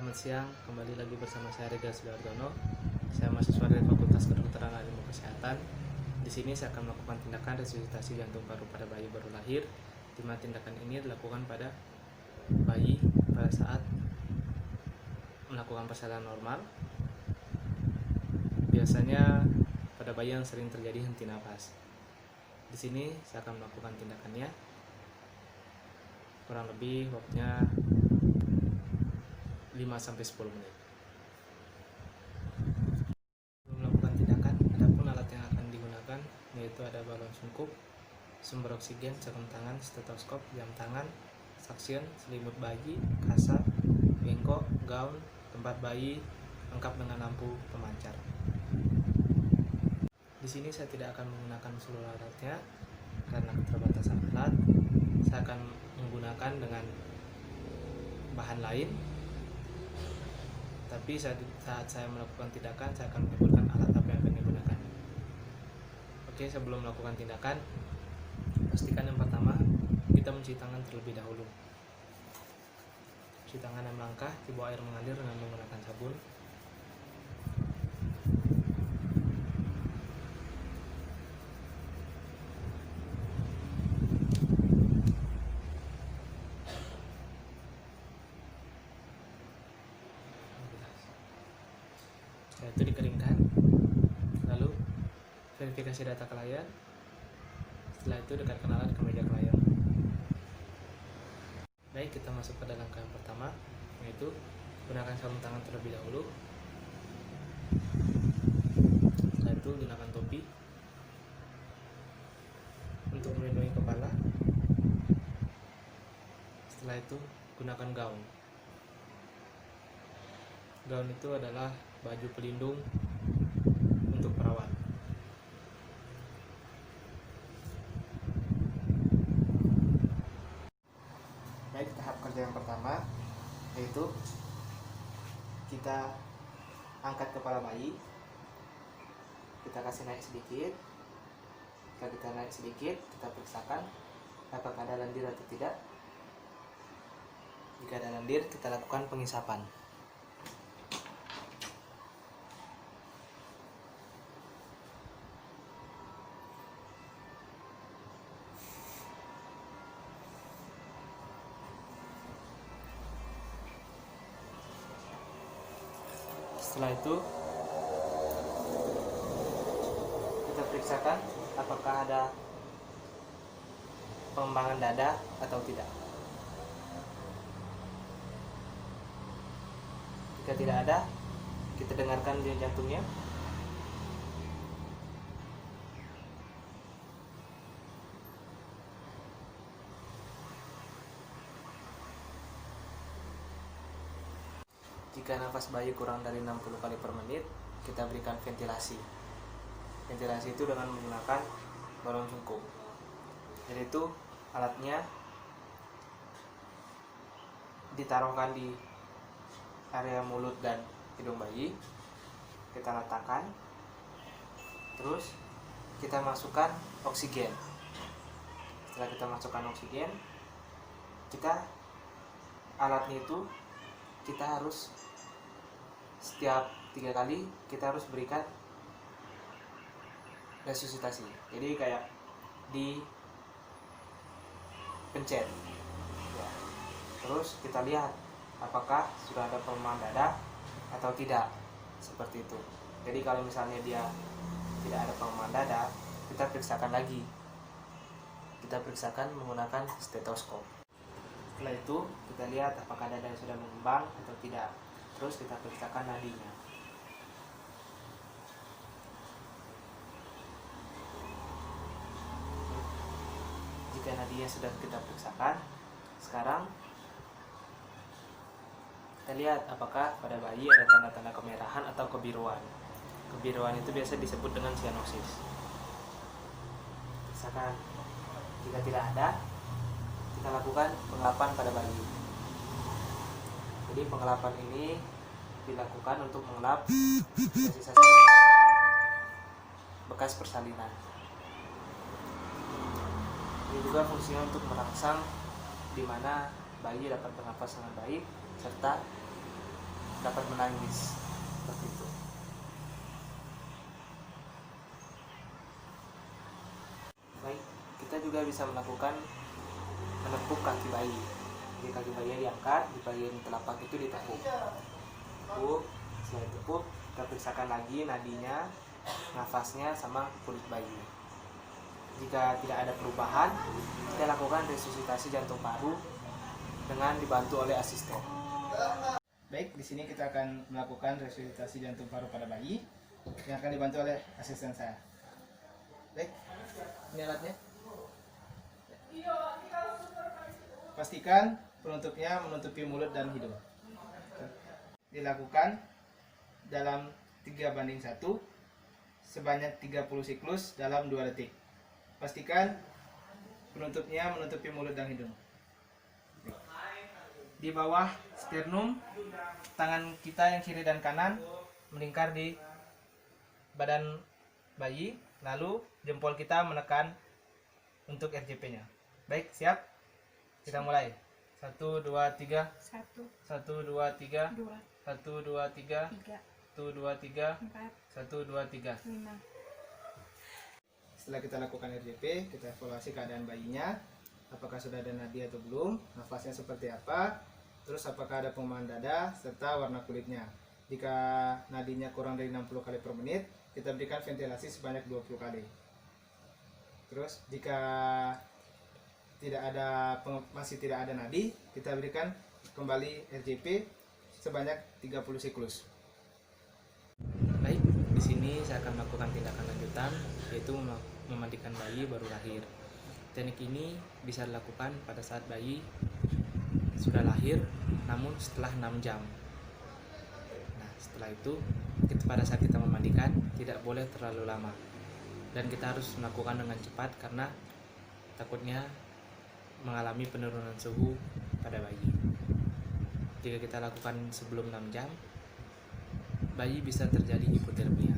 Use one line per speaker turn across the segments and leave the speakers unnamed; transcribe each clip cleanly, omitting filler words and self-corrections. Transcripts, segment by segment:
Selamat siang, kembali lagi bersama saya Rega Sudartono. Saya mahasiswa dari Fakultas Kedokteran dan Ilmu Kesehatan. Di sini saya akan melakukan tindakan resusitasi jantung paru pada bayi baru lahir, di mana tindakan ini dilakukan pada bayi pada saat melakukan persalinan normal. Biasanya pada bayi yang sering terjadi henti nafas. Di sini saya akan melakukan tindakannya. Kurang lebih waktunya 5-10 menit. Sebelum melakukan tindakan, adapun alat yang akan digunakan yaitu ada balon sungkup, sumber oksigen, sarung tangan, stetoskop, jam tangan, saksion, selimut bayi, kasa, bengkok, gaun, tempat bayi, lengkap dengan lampu pemancar. Di sini saya tidak akan menggunakan seluruh alatnya karena keterbatasan alat. Saya akan menggunakan dengan bahan lain. Tapi saat saya melakukan tindakan, saya akan menyebutkan alat apa yang akan digunakan. Oke, sebelum melakukan tindakan, pastikan yang pertama kita mencuci tangan terlebih dahulu. Cuci tangan dan melangkah di bawah air mengalir dengan menggunakan sabun. Setelah itu dikeringkan, lalu verifikasi data klien. Setelah itu dekatkan alat ke meja klien. Baik, kita masuk pada langkah yang pertama, yaitu gunakan sarung tangan terlebih dahulu. Setelah itu gunakan topi untuk melindungi kepala. Setelah itu gunakan gaun. Gaun itu adalah baju pelindung untuk perawat. Baik, tahap kerja yang pertama yaitu kita angkat kepala bayi, kita kasih naik sedikit. Jika kita naik sedikit, kita periksakan apakah ada lendir atau tidak. Jika ada lendir, kita lakukan pengisapan. Setelah itu kita periksakan apakah ada pengembangan dada atau tidak. Jika tidak ada, kita dengarkan denyut jantungnya. Jika nafas bayi kurang dari 60 kali per menit, kita berikan ventilasi. Ventilasi itu dengan menggunakan balon sungkup. Jadi itu alatnya ditaruhkan di area mulut dan hidung bayi. Kita letakkan. Terus kita masukkan oksigen. Setelah kita masukkan oksigen, alatnya itu kita harus setiap 3 kali kita harus berikan resusitasi. Jadi kayak di pencet ya. Terus kita lihat apakah sudah ada pengembangan dada atau tidak, seperti itu. Jadi kalau misalnya dia tidak ada pengembangan dada, kita periksakan lagi. Kita periksakan menggunakan stetoskop. Setelah itu kita lihat apakah dada sudah mengembang atau tidak. Terus kita periksakan nadinya. Jika nadinya sudah kita periksakan, sekarang kita lihat apakah pada bayi ada tanda-tanda kemerahan atau kebiruan. Kebiruan itu biasa disebut dengan sianosis. Misalkan jika tidak ada, kita lakukan pengelapan pada bayi. Jadi pengelapan ini dilakukan untuk mengelap sisa-sisa bekas persalinan. Ini juga fungsinya untuk merangsang di mana bayi dapat bernafas dengan baik serta dapat menangis seperti itu. Baik, kita juga bisa melakukan menepuk kaki bayi. Jadi kaki bayi diangkat, di bagian telapak itu ditepuk. Setelah ditepuk, kita periksakan lagi nadinya, nafasnya, sama kulit bayi. Jika tidak ada perubahan, kita lakukan resusitasi jantung paru dengan dibantu oleh asisten.
Baik, di sini kita akan melakukan resusitasi jantung paru pada bayi yang akan dibantu oleh asisten saya. Baik, ini alatnya. Pastikan penutupnya menutupi mulut dan hidung. Dilakukan dalam 3:1 sebanyak 30 siklus dalam 2 detik. Pastikan penutupnya menutupi mulut dan hidung. Di bawah sternum, tangan kita yang kiri dan kanan melingkar di badan bayi, lalu jempol kita menekan untuk RJP-nya. Baik, siap? Kita mulai. 1, 2, 3.
1,
1, 2, 3.
2,
1, 2, 3.
3,
1, 2, 3.
4,
1, 2, 3.
5.
Setelah kita lakukan RJP, kita evaluasi keadaan bayinya. Apakah sudah ada nadi atau belum, nafasnya seperti apa, terus apakah ada pengumaan dada, serta warna kulitnya. Jika nadinya kurang dari 60 kali per menit, kita berikan ventilasi sebanyak 20 kali. Terus jika masih tidak ada nadi, kita berikan kembali RJP sebanyak 30 siklus.
Baik, di sini saya akan melakukan tindakan lanjutan, yaitu memandikan bayi baru lahir. Teknik ini bisa dilakukan pada saat bayi sudah lahir, namun setelah 6 jam. Nah, setelah itu, pada saat kita memandikan, tidak boleh terlalu lama. Dan kita harus melakukan dengan cepat karena takutnya mengalami penurunan suhu pada bayi. Jika kita lakukan sebelum 6 jam, bayi bisa terjadi hipotermia.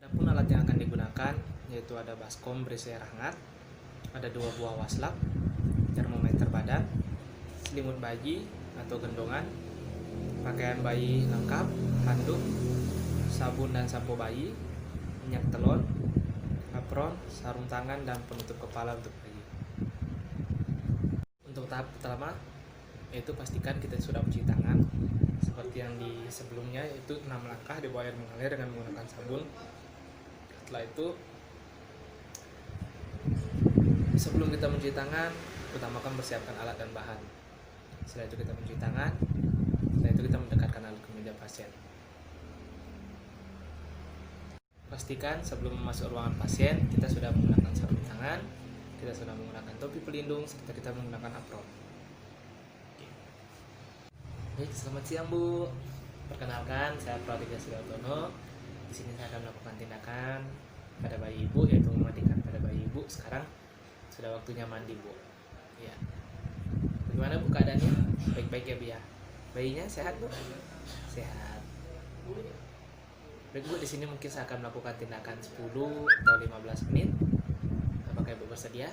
Adapun alat yang akan digunakan yaitu ada baskom berisi air hangat, ada 2 buah waslap, termometer badan, selimut bayi atau gendongan, pakaian bayi lengkap, handuk, sabun dan sampo bayi, minyak telon, apron, sarung tangan, dan penutup kepala untuk bayi. Untuk tahap pertama, yaitu pastikan kita sudah mencuci tangan seperti yang di sebelumnya, yaitu 6 langkah di bawah air mengalir dengan menggunakan sabun. Setelah itu, sebelum kita mencuci tangan, utamakan persiapkan alat dan bahan. Setelah itu kita mencuci tangan, setelah itu kita mendekatkan alat ke meja pasien. Pastikan sebelum masuk ruangan pasien, kita sudah menggunakan sarung tangan, kita sudah menggunakan topi pelindung, serta kita menggunakan apron. Baik, selamat siang Bu. Perkenalkan, saya Praditya Sudartono. Di sini saya akan melakukan tindakan pada bayi ibu, yaitu memandikan pada bayi ibu. Sekarang sudah waktunya mandi Bu. Ya. Bagaimana Bu keadaannya? Baik-baik ya Bu ya. Bayinya sehat Bu? Sehat. Baik Bu, di sini mungkin saya akan melakukan tindakan 10 atau 15 menit. Apakah Ibu bersedia?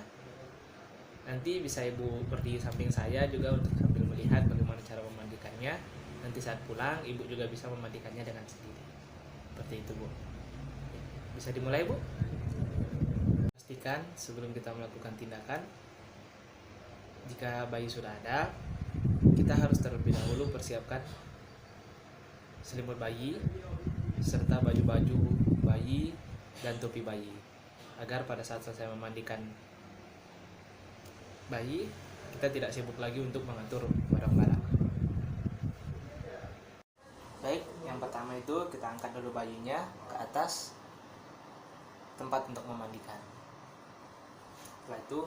Nanti bisa Ibu berdiri samping saya juga untuk sambil melihat bagaimana cara memandikannya. Nanti saat pulang, Ibu juga bisa memandikannya dengan sendiri. Seperti itu Bu. Bisa dimulai Bu? Pastikan sebelum kita melakukan tindakan, jika bayi sudah ada, kita harus terlebih dahulu persiapkan selimut bayi, serta baju-baju bayi dan topi bayi, agar pada saat saya memandikan bayi, kita tidak sibuk lagi untuk mengatur barang-barang. Baik, yang pertama itu kita angkat dulu bayinya ke atas tempat untuk memandikan. Setelah itu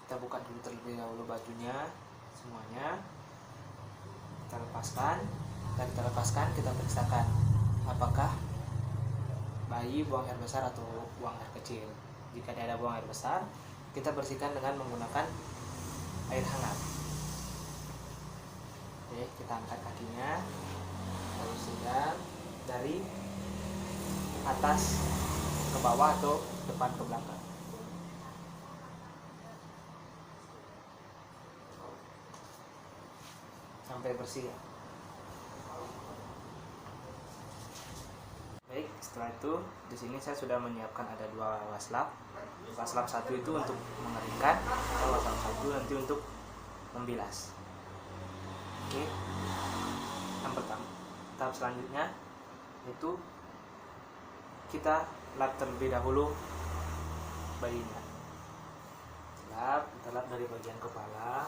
kita buka dulu terlebih dahulu bajunya semuanya, kita lepaskan. Dan kita lepaskan, kita periksakan apakah bayi buang air besar atau buang air kecil. Jika dia ada buang air besar, kita bersihkan dengan menggunakan air hangat. Oke, kita angkat kakinya, lalu bersihkan dari atas ke bawah atau depan ke belakang. Kita sampai bersih ya. Baik, setelah itu di sini saya sudah menyiapkan ada 2 waslap. Waslap 1 itu untuk mengeringkan, atau waslap 1 nanti untuk membilas. Oke. Yang pertama, tahap selanjutnya itu kita lap terlebih dahulu bayinya. Kita lap dari bagian kepala.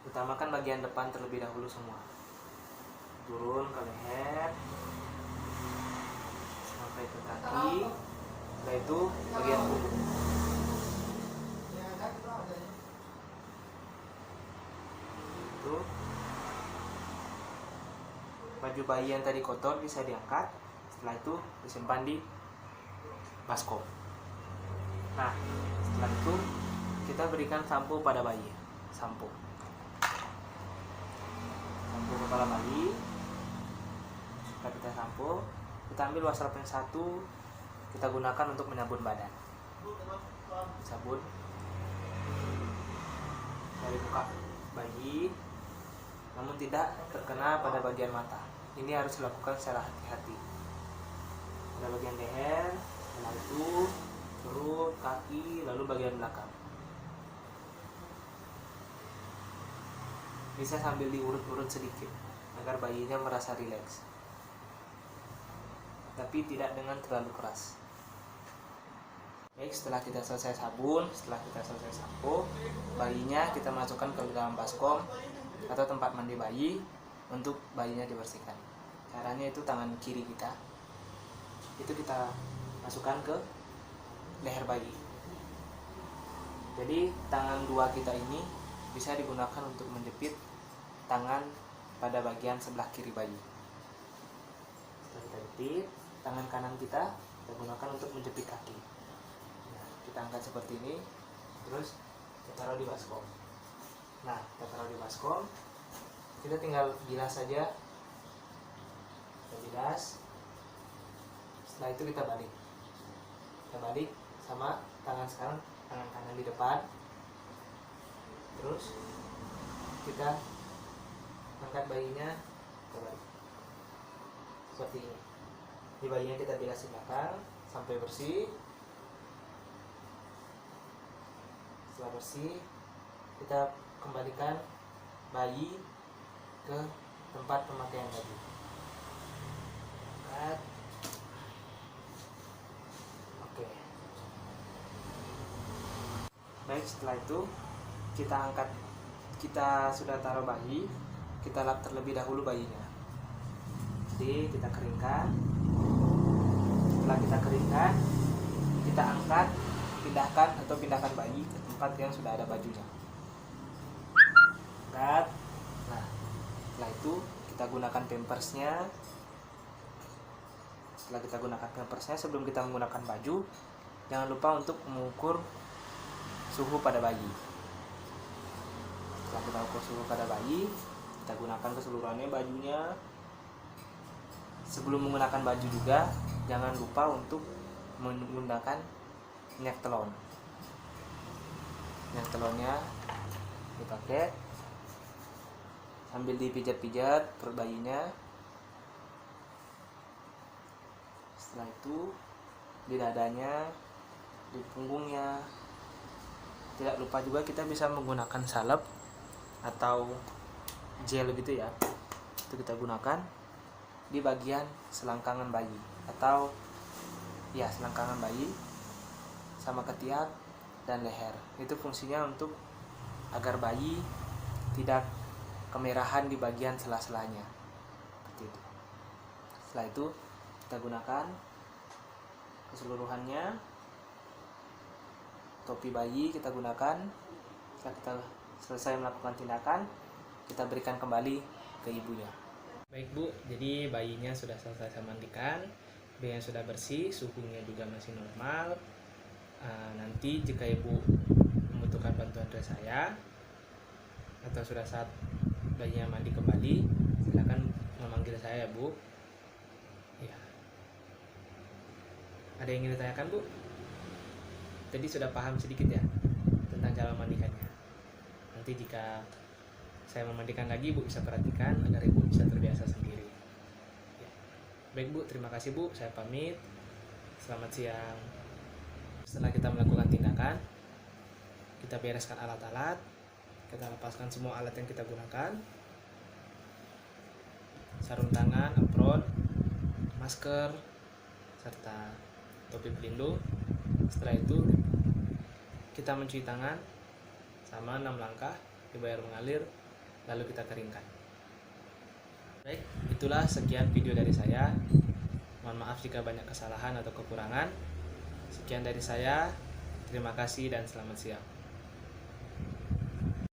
Utamakan bagian depan terlebih dahulu semua. Turun ke leher sampai ke kaki. Setelah itu bagian punggung. Itu baju bayi yang tadi kotor bisa diangkat. Setelah itu disimpan di baskom. Nah, setelah itu kita berikan sampo pada bayi. Sampo kepala bayi. Setelah kita sampo, kita ambil waslap yang 1, kita gunakan untuk menyabun badan. Sabun dari muka bayi, namun tidak terkena pada bagian mata. Ini harus dilakukan secara hati-hati. Pada bagian leher, setelah itu perut, kaki, lalu bagian belakang. Bisa sambil diurut-urut sedikit agar bayinya merasa rileks, tapi tidak dengan terlalu keras. Baik, setelah kita selesai sabun, setelah kita selesai sampo, bayinya kita masukkan ke dalam baskom atau tempat mandi bayi untuk bayinya dibersihkan. Caranya itu tangan kiri kita itu kita masukkan ke leher bayi. Jadi tangan 2 kita ini bisa digunakan untuk menjepit tangan pada bagian sebelah kiri bayi. Setelah kita jepit, tangan kanan kita gunakan untuk menjepit kaki. Nah, kita angkat seperti ini, terus kita taruh di baskom. Nah, kita taruh di baskom, kita tinggal bilas saja. Kita bilas. Setelah itu kita balik. Kita balik sama tangan sekarang, tangan kanan di depan. Terus kita angkat bayinya ke balik. Seperti ini. Di bayinya kita bilas di belakang sampai bersih. Setelah bersih, kita kembalikan bayi ke tempat pemakaian baju. Angkat. Oke. Baik, setelah itu kita sudah taruh bayi, kita lap terlebih dahulu bayinya. Jadi kita keringkan. Setelah kita keringkan, kita angkat, pindahkan bayi ke tempat yang sudah ada bajunya. Angkat. Nah, setelah itu kita gunakan pampersnya. Setelah kita gunakan pampersnya, sebelum kita menggunakan baju, jangan lupa untuk mengukur suhu pada bayi. Setelah kita ukur suhu pada bayi, kita gunakan keseluruhannya bajunya. Sebelum menggunakan baju juga, jangan lupa untuk menggunakan minyak telon. Minyak telonnya dipakai sambil dipijat-pijat perut bayinya. Setelah itu di dadanya, di punggungnya. Tidak lupa juga kita bisa menggunakan salep atau gel gitu ya. Itu kita gunakan di bagian selangkangan bayi atau ya selangkangan bayi sama ketiak dan leher. Itu fungsinya untuk agar bayi tidak kemerahan di bagian sela-selanya. Seperti itu. Setelah itu kita gunakan keseluruhannya. Topi bayi kita gunakan. Setelah kita selesai melakukan tindakan, kita berikan kembali ke ibunya. Baik Bu, jadi bayinya sudah selesai saya mandikan, bayinya sudah bersih, suhunya juga masih normal. Nanti jika Ibu membutuhkan bantuan dari saya atau sudah saat bayinya mandi kembali, silakan memanggil saya ya Bu. Ya. Ada yang ingin ditanyakan Bu? Tadi sudah paham sedikit ya tentang cara memandikannya. nanti jika saya memandikan lagi, Ibu bisa perhatikan agar Ibu bisa terbiasa sendiri. Ya. Baik Bu, terima kasih Bu, saya pamit. Selamat siang. Setelah kita melakukan tindakan, kita bereskan alat-alat, kita lepaskan semua alat yang kita gunakan, sarung tangan, apron, masker, serta topi pelindung. Setelah itu kita mencuci tangan sama 6 langkah di air mengalir, lalu kita keringkan. Baik, itulah sekian video dari saya. Mohon maaf jika banyak kesalahan atau kekurangan. Sekian dari saya. Terima kasih dan selamat siang.